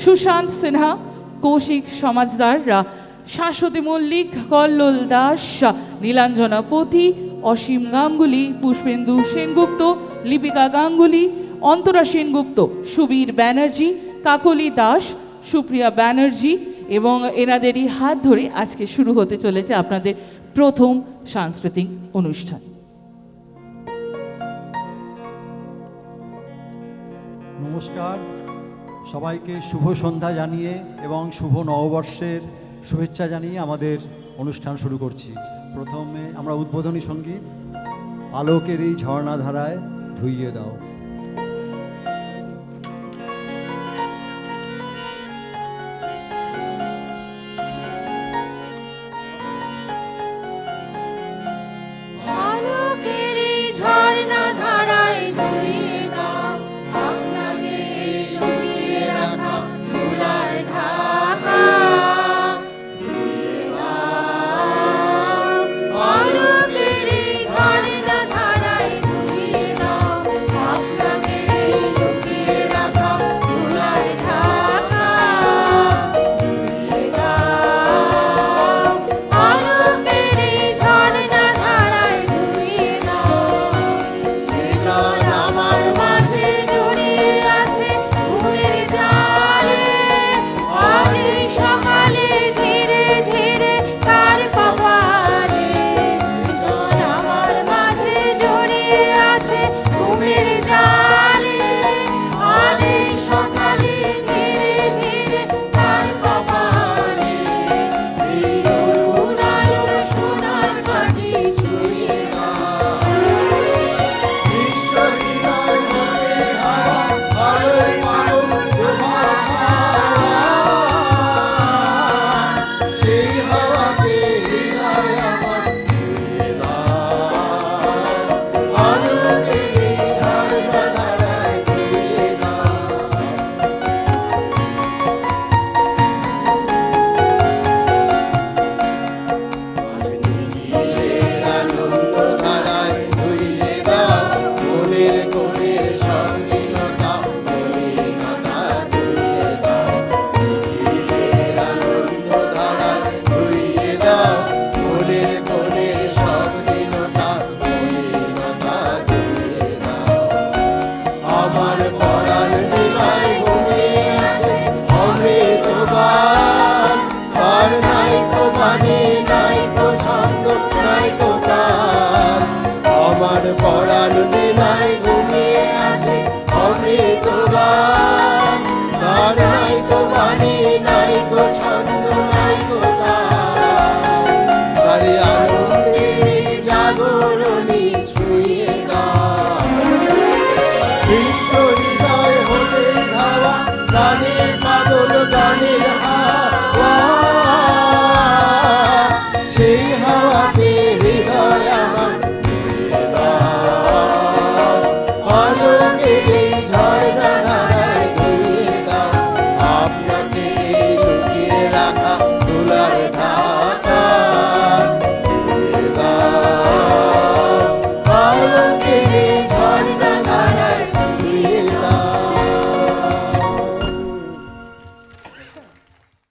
সুশান্ত সিনহা, কৌশিক সমাজদাররা, শাশ্বতী মল্লিক, কল্লোল দাস, নীলাঞ্জনা পতি, অসীম গাঙ্গুলি, পুষ্পেন্দু সেনগুপ্ত, লিপিকা গাঙ্গুলি, অন্তরা সেনগুপ্ত, সুবীর ব্যানার্জি, কাকলি দাস, সুপ্রিয়া ব্যানার্জি এবং এনাদেরই হাত ধরে আজকে শুরু হতে চলেছে আপনাদের প্রথম সাংস্কৃতিক অনুষ্ঠান। নমস্কার, সবাইকে শুভ সন্ধ্যা জানিয়ে এবং শুভ নববর্ষের শুভেচ্ছা জানিয়ে আমাদের অনুষ্ঠান শুরু করছি। প্রথমে আমরা উদ্বোধনী সঙ্গীত আলোকের এই ঝর্ণাধারায় ধুইয়ে দাও। বিশ্ব